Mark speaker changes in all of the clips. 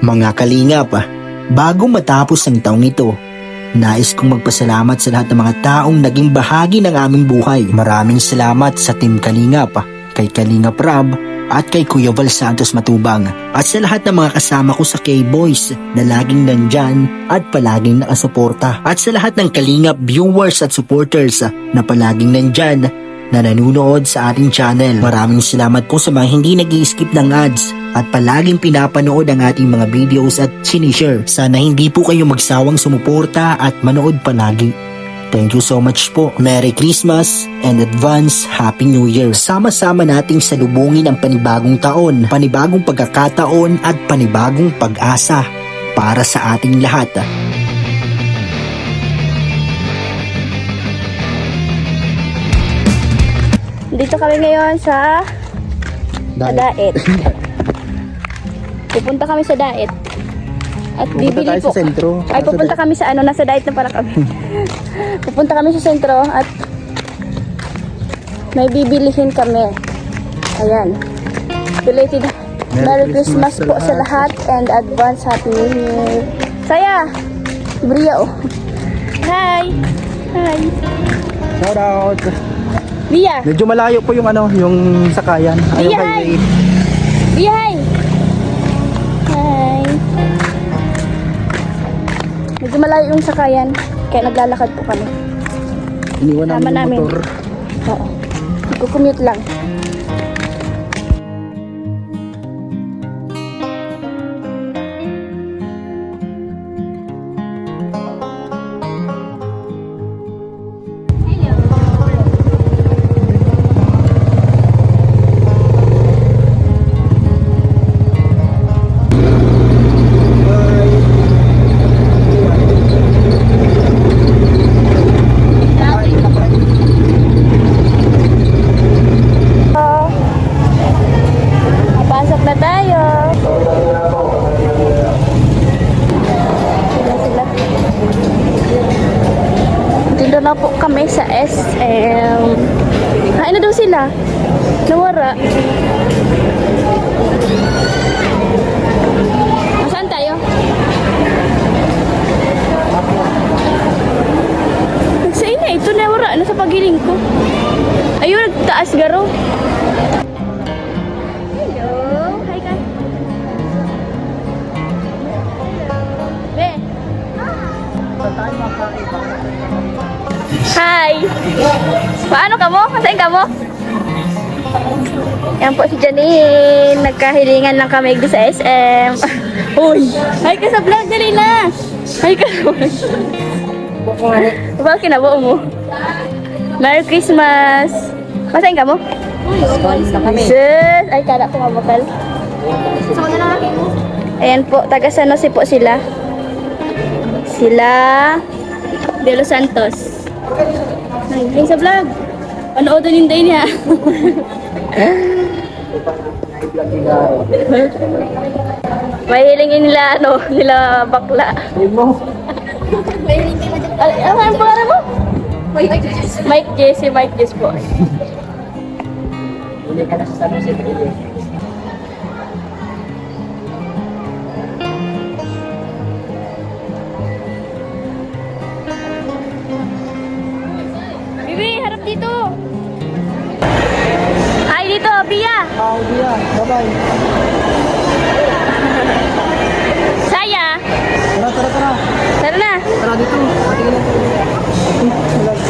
Speaker 1: Mga kalingap, bago matapos ang taong ito, nais kong magpasalamat sa lahat ng mga taong naging bahagi ng aming buhay. Maraming salamat sa Team Kalingap, kay Kalingap Rab at kay Kuya Val Santos Matubang, at sa lahat ng mga kasama ko sa K-Boys na laging nandyan at palaging nakasuporta, at sa lahat ng Kalingap viewers at supporters na palaging nandyan na nanunood sa ating channel. Maraming salamat po sa mga hindi nag-i-skip ng ads at palaging pinapanood ang ating mga videos at sinishare. Sana hindi po kayo magsawang sumuporta at manood palagi. Thank you so much po. Merry Christmas and advance Happy New Year. Sama-sama nating salubungin ang panibagong taon, panibagong pagkakataon at panibagong pag-asa para sa ating lahat.
Speaker 2: Dito kami ngayon sa Daet. Pupunta kami sa Daet. At bibili po.
Speaker 1: Sa sentro.
Speaker 2: Ay, pupunta kami sa nasa Daet na pala kami. Pupunta kami sa sentro at may bibilihin kami. Ayan. Belated Merry Christmas po sa lahat and advance Happy New Year. Saya! Bria oh. Hi! Hi!
Speaker 1: Shout out!
Speaker 2: Bia!
Speaker 1: Medyo malayo po yung yung sakayan.
Speaker 2: Bia, hi! Bia, hi! Hi! Medyo malayo yung sakayan, kaya naglalakad po kami.
Speaker 1: Iniwan namin yung motor.
Speaker 2: Oo. Nagko-commute lang. Dito na po kami sa SM. Kain na daw sila. Nawara. Saan tayo? Sa ina, ito nawara. Ano sa pagiling ko? Ayun, nagtaas garo. Hello. Hi ka. Be. Hi! Paano ka mo? Saan ka mo? Yan po si Janine. Nagkahilingan lang kami sa SM. Uy! Hi ka sa vlog! Dali na! Hi ka sa vlog! Bakit kinabuo mo? Merry Christmas! Saan ka mo? Sus! Ay, kala ko mabakal. Ayan po, taga San Jose po sila. Sila De Los Santos. Ay, sa vlog. Panoodin din niya. Mahilingin nila nila bakla. Ano ang pangalan mo? Mike Jesse po.
Speaker 3: Hindi ka na sa San Jose.
Speaker 2: Bibi, harap dito. Hi dito, Bia.
Speaker 1: Hi, Bia. Bye-bye.
Speaker 2: Saya.
Speaker 1: Tara.
Speaker 2: Tara na.
Speaker 1: Tara dito. Patingin lang.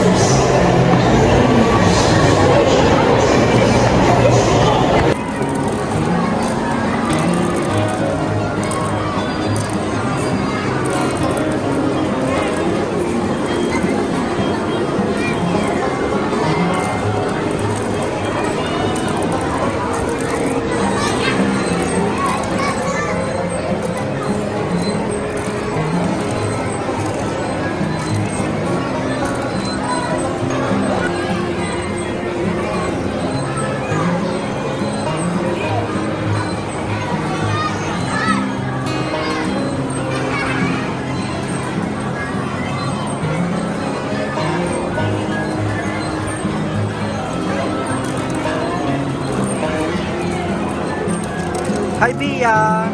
Speaker 1: Hi, Bia!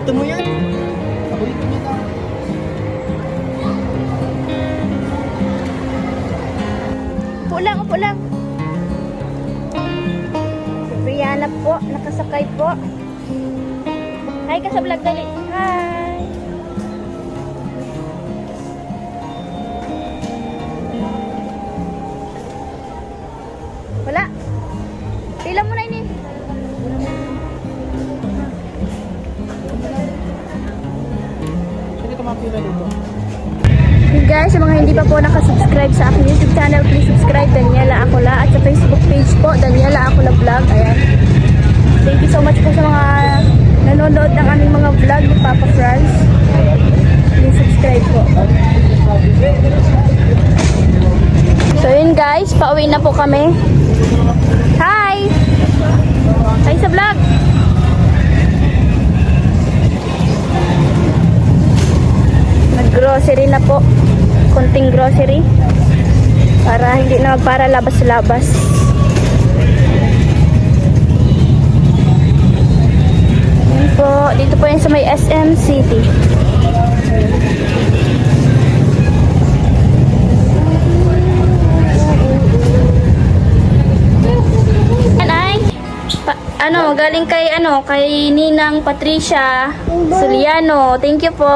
Speaker 1: Paborito mo yan? Paborito niya daw.
Speaker 2: Upo lang. Si Brianna po, nakasakay po. Hi ka sa vlog, dali. Hi. Wala. Pila mo na ini.
Speaker 1: Pwede ka mapila dito.
Speaker 2: Hey guys, sa mga hindi pa po nakasubscribe sa aking YouTube channel, please subscribe Daniela Acola at sa Facebook page po, Daniela Acola Vlog. Ayan. Thank you so much po sa mga nanonood ng aming mga vlog ni Papa Franz. Please subscribe po. So yun guys, pauwi na po kami. Hi! Hi sa vlog! Nag-grocery na po. Konting grocery. Para hindi na magpara labas-labas. Yan po. Dito po yan sa may SM City. Yan ay galing kay Ninang Patricia Suliano. Thank you po.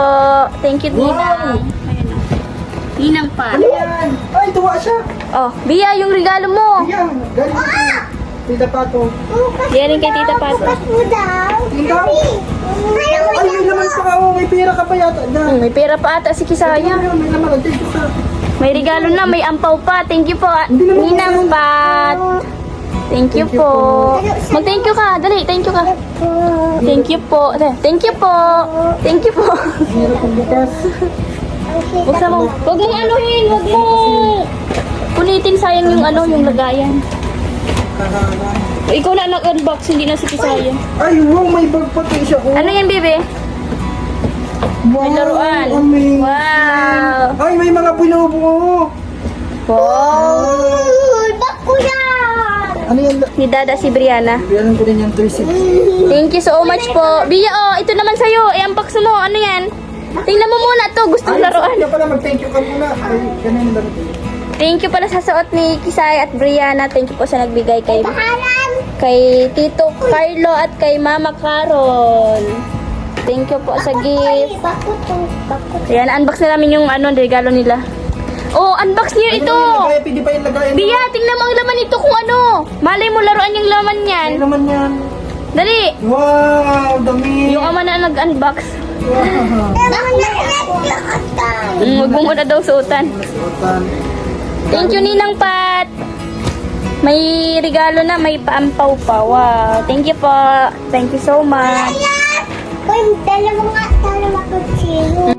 Speaker 2: Thank you, Ninang. Ninang pa.
Speaker 1: Ano yan? Ay, tuwa siya.
Speaker 2: Oh, Bia, yung regalo mo.
Speaker 1: Yan, galing ko. Tita Pato.
Speaker 2: Galing kay Tita Pato.
Speaker 1: Ikaw? Ay, may laman pa ka. Oh, may pera ka pa yata.
Speaker 2: May pera pa ata si Kisaya.
Speaker 1: May laman. Thank you, sir.
Speaker 2: May regalo na, may ampaw pa. Thank you po, Ninang Pat. Thank you po. Mag-thank you ka. Dali, thank you ka. Thank you po. Thank you po. Thank you po.
Speaker 1: Hirap ang bukas.
Speaker 2: Buksan mo. Huwag mong anuhin. Huwag mo. Punitin, sayang yung yung lagayan. Ikaw na nag-unbox, hindi na si Kisaya.
Speaker 1: Ay, wow, may bag pati siya. Oh.
Speaker 2: Ano yan, bebe?
Speaker 1: Wow,
Speaker 2: May laruan.
Speaker 1: amazing.
Speaker 2: Wow.
Speaker 1: Ay, may mga binubuo.
Speaker 2: Wow.
Speaker 1: Ano yan?
Speaker 2: Ni Dada si Brianna.
Speaker 1: Biyanan ko din yung 360.
Speaker 2: Thank you so much po. Bia, ito naman sa'yo. I-unbox mo. Ano yan? Tingnan mo muna to. Gusto
Speaker 1: Ay,
Speaker 2: laruan.
Speaker 1: kaya pala, mag-thank you ka muna. Ay, ganun yung laro.
Speaker 2: Thank you pala sa suot ni Kisay at Brianna. Thank you po sa nagbigay kay Tito Carlo at kay Mama Carol. Thank you po sa gift. Ayan, unbox na namin yung regalo nila. Oh, unbox niyo ito.
Speaker 1: Ay, pwede pa yung lagayan.
Speaker 2: Bia, tingnan mo ang laman nito kung ano. Malay mo laruan yung laman yan.
Speaker 1: Ano naman yan?
Speaker 2: Dali.
Speaker 1: Wow, dami.
Speaker 2: Yung ama na nag-unbox.
Speaker 1: Wow.
Speaker 2: Huwag mo muna daw suotan.
Speaker 1: Suotan.
Speaker 2: Thank you, Ninang Pat. May regalo na, may paampaw pa. Wow. Thank you po. Thank you so much.
Speaker 3: Dalawa ko sino.